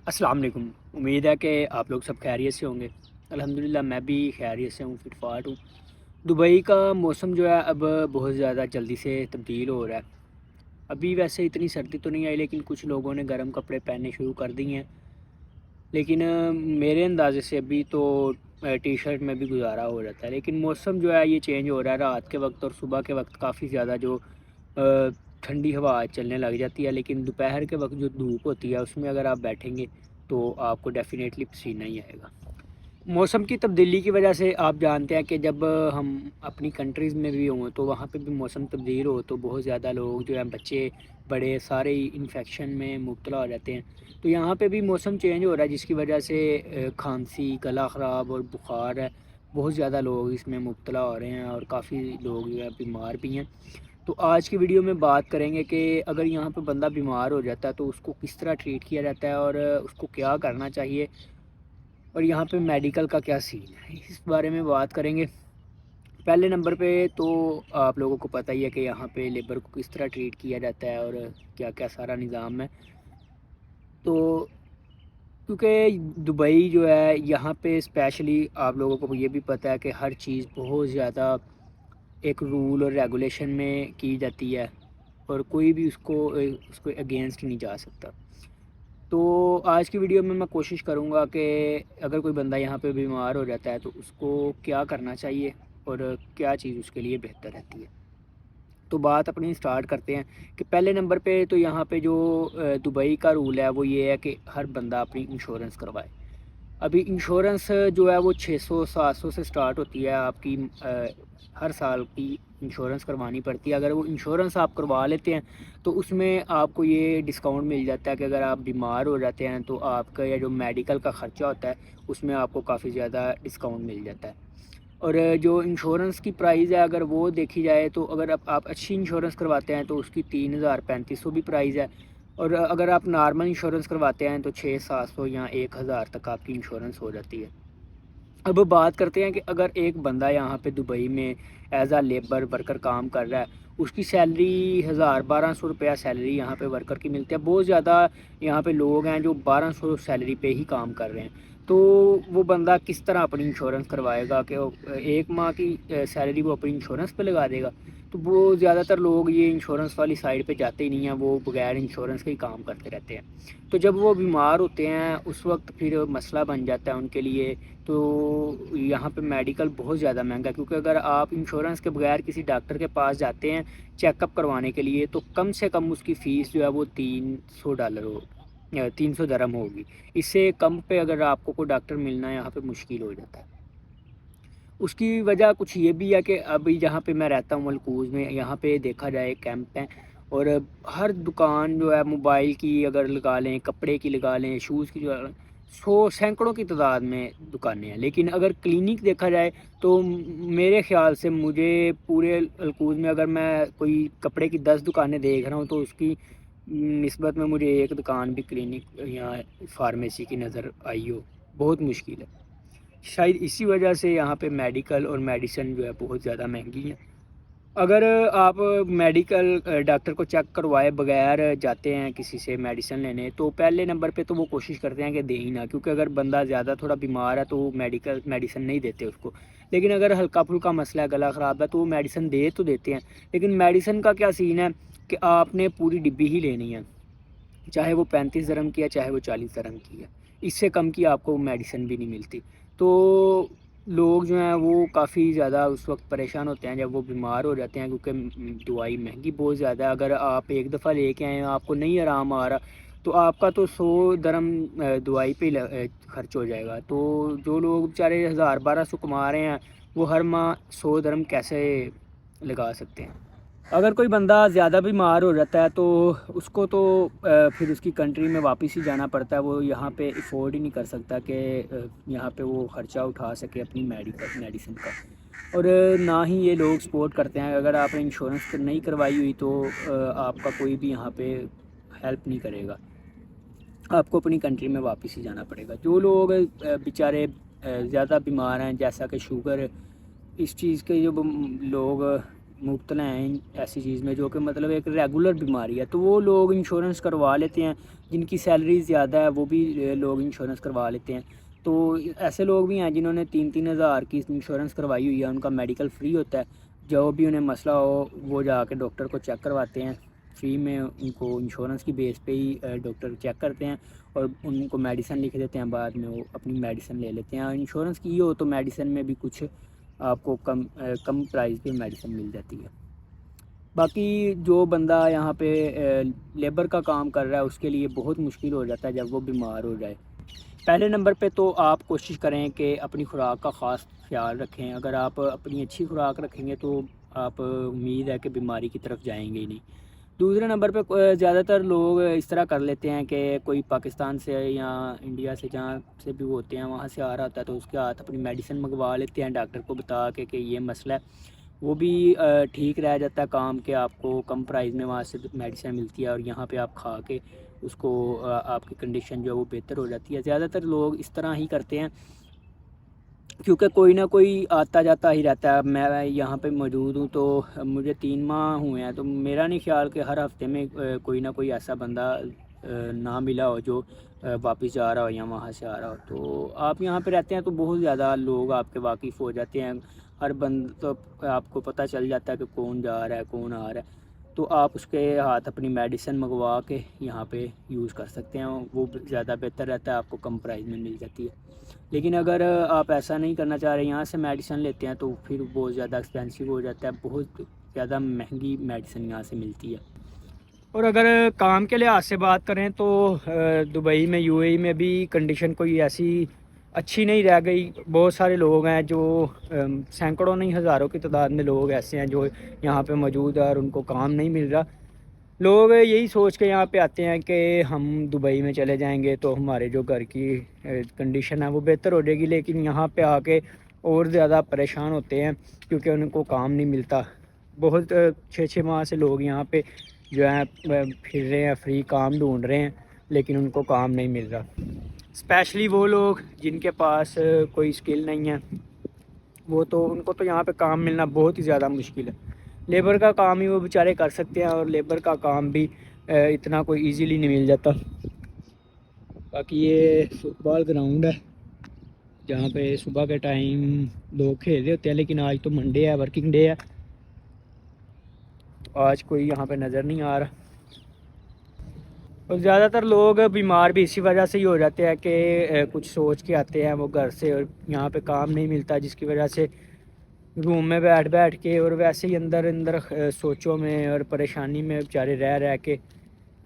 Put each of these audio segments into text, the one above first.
अस्सलाम वालेकुम। उम्मीद है कि आप लोग सब खैरियत से होंगे। अल्हम्दुलिल्लाह मैं भी खैरियत से हूँ, फिट फाट हूँ। दुबई का मौसम जो है अब बहुत ज़्यादा जल्दी से तब्दील हो रहा है। अभी वैसे इतनी सर्दी तो नहीं आई, लेकिन कुछ लोगों ने गर्म कपड़े पहनने शुरू कर दिए हैं। लेकिन मेरे अंदाज़े से अभी तो टी शर्ट में भी गुजारा हो जाता है। लेकिन मौसम जो है ये चेंज हो रहा है। रात के वक्त और सुबह के वक्त काफ़ी ज़्यादा जो ठंडी हवा चलने लग जाती है, लेकिन दोपहर के वक्त जो धूप होती है उसमें अगर आप बैठेंगे तो आपको डेफ़िनेटली पसीना ही आएगा। मौसम की तब्दीली की वजह से आप जानते हैं कि जब हम अपनी कंट्रीज़ में भी हों तो वहाँ पे भी मौसम तब्दील हो तो बहुत ज़्यादा लोग जो हैं, बच्चे बड़े सारे ही इन्फेक्शन में मुब्तला हो जाते हैं। तो यहाँ पे भी मौसम चेंज हो रहा है, जिसकी वजह से खांसी, गला ख़राब और बुखार है, बहुत ज़्यादा लोग इसमें मुब्तला हो रहे हैं और काफ़ी लोग जो है बीमार भी हैं। तो आज की वीडियो में बात करेंगे कि अगर यहाँ पे बंदा बीमार हो जाता है तो उसको किस तरह ट्रीट किया जाता है और उसको क्या करना चाहिए, और यहाँ पे मेडिकल का क्या सीन है, इस बारे में बात करेंगे। पहले नंबर पे तो आप लोगों को पता ही है कि यहाँ पे लेबर को किस तरह ट्रीट किया जाता है और क्या क्या सारा निज़ाम है। तो क्योंकि दुबई जो है यहाँ पे स्पेशली आप लोगों को ये भी पता है कि हर चीज़ बहुत ज़्यादा एक रूल और रेगुलेशन में की जाती है, और कोई भी उसको अगेंस्ट नहीं जा सकता। तो आज की वीडियो में मैं कोशिश करूँगा कि अगर कोई बंदा यहाँ पे बीमार हो जाता है तो उसको क्या करना चाहिए और क्या चीज़ उसके लिए बेहतर रहती है। तो बात अपनी स्टार्ट करते हैं कि पहले नंबर पे तो यहाँ पे जो दुबई का रूल है वो ये है कि हर बंदा अपनी इंश्योरेंस करवाए। अभी इंश्योरेंस जो है वो 600-700 से स्टार्ट होती है आपकी। हर साल की इंश्योरेंस करवानी पड़ती है। अगर वो इंश्योरेंस आप करवा लेते हैं तो उसमें आपको ये डिस्काउंट मिल जाता है कि अगर आप बीमार हो जाते हैं तो आपका या जो मेडिकल का ख़र्चा होता है उसमें आपको काफ़ी ज़्यादा डिस्काउंट मिल जाता है। और जो इंश्योरेंस की प्राइस है अगर वो देखी जाए तो अगर आप अच्छी इंश्योरेंस करवाते हैं तो उसकी 3035 भी प्राइस है। और अगर आप नॉर्मल इंश्योरेंस करवाते हैं तो 600-700 या 1000 तक आपकी इंश्योरेंस हो जाती है। अब बात करते हैं कि अगर एक बंदा यहाँ पे दुबई में एज आ लेबर वर्कर काम कर रहा है, उसकी सैलरी 1000-1200 रुपया सैलरी यहाँ पे वर्कर की मिलती है। बहुत ज़्यादा यहाँ पे लोग हैं जो 1200 सैलरी पे ही काम कर रहे हैं। तो वो बंदा किस तरह अपनी इंश्योरेंस करवाएगा कि वो एक माह की सैलरी वो अपनी इंश्योरेंस पे लगा देगा। तो वो ज़्यादातर लोग ये इंश्योरेंस वाली साइड पे जाते ही नहीं हैं, वो बगैर इंश्योरेंस के ही काम करते रहते हैं। तो जब वो बीमार होते हैं उस वक्त फिर मसला बन जाता है उनके लिए। तो यहाँ पे मेडिकल बहुत ज़्यादा महंगा है, क्योंकि अगर आप इंश्योरेंस के बगैर किसी डॉक्टर के पास जाते हैं चेकअप करवाने के लिए तो कम से कम उसकी फ़ीस जो है वो $300 हो, 300 दरम होगी। इससे कम पे अगर आपको कोई डॉक्टर मिलना यहाँ पे मुश्किल हो जाता है। उसकी वजह कुछ ये भी है कि अभी जहाँ पे मैं रहता हूँ मलकूज़ में, यहाँ पे देखा जाए कैंप हैं, और हर दुकान जो है मोबाइल की अगर लगा लें, कपड़े की लगा लें, शूज़ की लगा लें, सौ सैकड़ों की तादाद में दुकानें हैं। लेकिन अगर क्लिनिक देखा जाए तो मेरे ख़्याल से मुझे पूरे मलकूज़ में अगर मैं कोई कपड़े की 10 दुकानें देख रहा हूँ तो उसकी निस्बत में मुझे एक दुकान भी क्लिनिक या फार्मेसी की नज़र आई हो। बहुत मुश्किल है। शायद इसी वजह से यहाँ पे मेडिकल और मेडिसिन जो है बहुत ज़्यादा महंगी हैं। अगर आप मेडिकल डॉक्टर को चेक करवाए बगैर जाते हैं किसी से मेडिसिन लेने तो पहले नंबर पे तो वो कोशिश करते हैं कि दे ही ना, क्योंकि अगर बंदा ज़्यादा थोड़ा बीमार है तो वो मेडिकल मेडिसिन नहीं देते उसको। लेकिन अगर हल्का फुल्का मसला है, गला ख़राब है, तो वो मेडिसिन दे तो देते हैं। लेकिन मेडिसिन का क्या सीन है कि आपने पूरी डिब्बी ही लेनी है, चाहे वो 35 दरम की है चाहे वो 40 दरम की है। इससे कम की आपको मेडिसिन भी नहीं मिलती। तो लोग जो हैं वो काफ़ी ज़्यादा उस वक्त परेशान होते हैं जब वो बीमार हो जाते हैं, क्योंकि दवाई महंगी बहुत ज़्यादा है। अगर आप एक दफ़ा लेके आए हैं आपको नहीं आराम आ रहा तो आपका तो 100 दरम दवाई पे खर्च हो जाएगा। तो जो लोग बेचारे 1000-1200 कमा रहे हैं वो हर माह 100 दरम कैसे लगा सकते हैं। अगर कोई बंदा ज़्यादा बीमार हो जाता है तो उसको तो फिर उसकी कंट्री में वापस ही जाना पड़ता है। वो यहाँ पे अफोर्ड ही नहीं कर सकता कि यहाँ पे वो ख़र्चा उठा सके अपनी मेडिसिन का। और ना ही ये लोग सपोर्ट करते हैं। अगर आपने इंश्योरेंस नहीं करवाई हुई तो आपका कोई भी यहाँ पे हेल्प नहीं करेगा, आपको अपनी कंट्री में वापस ही जाना पड़ेगा। जो लोग बेचारे ज़्यादा बीमार हैं, जैसा कि शुगर, इस चीज़ के जो लोग مبتلا ہیں ایسی چیز میں جو کہ مطلب ایک ریگولر بیماری ہے، تو وہ لوگ انشورنس کروا لیتے ہیں. جن کی سیلری زیادہ ہے وہ بھی لوگ انشورنس کروا لیتے ہیں. تو ایسے لوگ بھی ہیں جنہوں نے 3,000 کی انشورنس کروائی ہوئی ہے، ان کا میڈیکل فری ہوتا ہے. جو بھی انہیں مسئلہ ہو وہ جا کے ڈاکٹر کو چیک کرواتے ہیں فری میں. ان کو انشورنس کی بیس پہ ہی ڈاکٹر چیک کرتے ہیں اور ان کو میڈیسن لکھ دیتے ہیں. بعد میں وہ اپنی میڈیسن لے لیتے ہیں. انشورنس کی ہو تو میڈیسن میں بھی کچھ آپ کو کم پرائز پہ میڈیسن مل جاتی ہے. باقی جو بندہ یہاں پہ لیبر کا کام کر رہا ہے اس کے لیے بہت مشکل ہو جاتا ہے جب وہ بیمار ہو جائے. پہلے نمبر پہ تو آپ کوشش کریں کہ اپنی خوراک کا خاص خیال رکھیں. اگر آپ اپنی اچھی خوراک رکھیں گے تو آپ امید ہے کہ بیماری کی طرف جائیں گے ہی نہیں. دوسرے نمبر پہ زیادہ تر لوگ اس طرح کر لیتے ہیں کہ کوئی پاکستان سے یا انڈیا سے جہاں سے بھی ہوتے ہیں وہاں سے آ رہا ہوتا ہے تو اس کے ہاتھ اپنی میڈیسن منگوا لیتے ہیں ڈاکٹر کو بتا کے کہ یہ مسئلہ ہے. وہ بھی ٹھیک رہ جاتا ہے کام کہ آپ کو کم پرائز میں وہاں سے میڈیسن ملتی ہے اور یہاں پہ آپ کھا کے اس کو آپ کی کنڈیشن جو ہے وہ بہتر ہو جاتی ہے. زیادہ تر لوگ اس طرح ہی کرتے ہیں کیونکہ کوئی نہ کوئی آتا جاتا ہی رہتا ہے. میں یہاں پہ موجود ہوں تو مجھے 3 ماہ ہوئے ہیں تو میرا نہیں خیال کہ ہر ہفتے میں کوئی نہ کوئی ایسا بندہ نہ ملا ہو جو واپس جا رہا ہو یا وہاں سے آ رہا ہو. تو آپ یہاں پہ رہتے ہیں تو بہت زیادہ لوگ آپ کے واقف ہو جاتے ہیں. ہر بند تو آپ کو پتہ چل جاتا ہے کہ کون جا رہا ہے کون آ رہا ہے. تو آپ اس کے ہاتھ اپنی میڈیسن منگوا کے یہاں پہ یوز کر سکتے ہیں. وہ زیادہ بہتر رہتا ہے، آپ کو کم پرائز میں مل جاتی ہے. لیکن اگر آپ ایسا نہیں کرنا چاہ رہے یہاں سے میڈیسن لیتے ہیں تو پھر بہت زیادہ ایکسپینسو ہو جاتا ہے. بہت زیادہ مہنگی میڈیسن یہاں سے ملتی ہے. اور اگر کام کے لحاظ سے بات کریں تو دبئی میں UAE میں بھی کنڈیشن کوئی ایسی اچھی نہیں رہ گئی. بہت سارے لوگ ہیں جو سینکڑوں نہیں ہزاروں کی تعداد میں لوگ ایسے ہیں جو یہاں پہ موجود ہیں اور ان کو کام نہیں مل رہا. لوگ یہی سوچ کے یہاں پہ آتے ہیں کہ ہم دبئی میں چلے جائیں گے تو ہمارے جو گھر کی کنڈیشن ہے وہ بہتر ہو جائے گی. لیکن یہاں پہ آ کے اور زیادہ پریشان ہوتے ہیں کیونکہ ان کو کام نہیں ملتا. بہت 6 ماہ سے لوگ یہاں پہ جو ہیں پھر رہے ہیں، فری کام ڈھونڈ رہے ہیں لیکن ان کو کام نہیں مل رہا. اسپیشلی وہ لوگ جن کے پاس کوئی اسکل نہیں ہے وہ تو ان کو تو یہاں پہ کام ملنا بہت ہی زیادہ مشکل ہے. لیبر کا کام ہی وہ بیچارے کر سکتے ہیں اور لیبر کا کام بھی اتنا کوئی ایزیلی نہیں مل جاتا. باقی یہ فٹ بال گراؤنڈ ہے جہاں پہ صبح کے ٹائم لوگ کھیل رہے ہوتے ہیں. لیکن آج تو منڈے ہے، ورکنگ ڈے ہے، آج کوئی یہاں پہ نظر نہیں آ رہا. اور زیادہ تر لوگ بیمار بھی اسی وجہ سے ہی ہو جاتے ہیں کہ کچھ سوچ کے آتے ہیں وہ گھر سے اور یہاں پہ کام نہیں ملتا، جس کی وجہ سے روم میں بیٹھ کے اور ویسے ہی اندر سوچوں میں اور پریشانی میں بیچارے رہ کے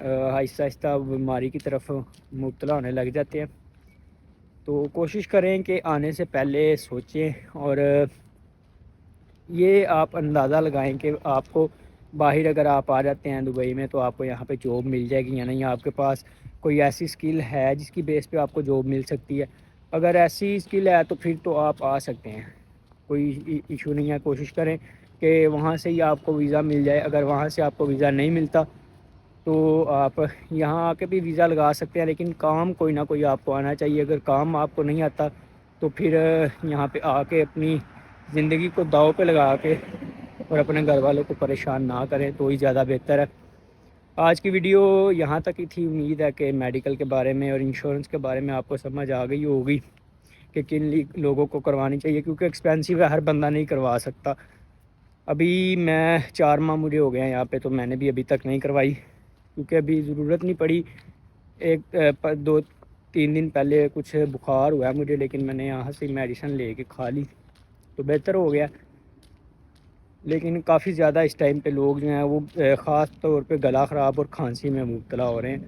آہستہ آہستہ بیماری کی طرف مبتلا ہونے لگ جاتے ہیں. تو کوشش کریں کہ آنے سے پہلے سوچیں اور یہ آپ اندازہ لگائیں کہ آپ کو باہر اگر آپ آ جاتے ہیں دبئی میں تو آپ کو یہاں پہ جاب مل جائے گی یا نہیں. آپ کے پاس کوئی ایسی اسکل ہے جس کی بیس پہ آپ کو جاب مل سکتی ہے. اگر ایسی اسکل ہے تو پھر تو آپ آ سکتے ہیں، کوئی ایشو نہیں ہے. کوشش کریں کہ وہاں سے ہی آپ کو ویزا مل جائے. اگر وہاں سے آپ کو ویزا نہیں ملتا تو آپ یہاں آ کے بھی ویزا لگا سکتے ہیں، لیکن کام کوئی نہ کوئی آپ کو آنا چاہیے. اگر کام آپ کو نہیں آتا تو پھر یہاں پہ آ کے اپنی زندگی کو داؤ پہ لگا کے اور اپنے گھر والوں کو پریشان نہ کریں تو ہی زیادہ بہتر ہے. آج کی ویڈیو یہاں تک ہی تھی. امید ہے کہ میڈیکل کے بارے میں اور انشورنس کے بارے میں آپ کو سمجھ آ گئی ہوگی کہ کن لوگوں کو کروانی چاہیے، کیونکہ ایکسپینسو ہے، ہر بندہ نہیں کروا سکتا. ابھی میں 4 ماہ مجھے ہو گئے ہیں یہاں پہ تو میں نے بھی ابھی تک نہیں کروائی کیونکہ ابھی ضرورت نہیں پڑی. 2-3 دن پہلے کچھ بخار ہوا ہے مجھے، لیکن میں نے یہاں سے میڈیسن لے کے کھا لی تو بہتر ہو گیا. لیکن کافی زیادہ اس ٹائم پہ لوگ جو ہیں وہ خاص طور پہ گلا خراب اور کھانسی میں مبتلا ہو رہے ہیں.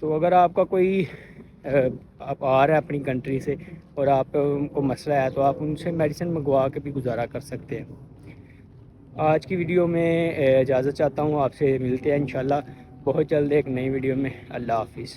تو اگر آپ کا کوئی آپ آ رہے ہیں اپنی کنٹری سے اور آپ کو مسئلہ ہے تو آپ ان سے میڈیسن منگوا کے بھی گزارا کر سکتے ہیں. آج کی ویڈیو میں اجازت چاہتا ہوں، آپ سے ملتے ہیں انشاءاللہ بہت جلد ایک نئی ویڈیو میں. اللہ حافظ.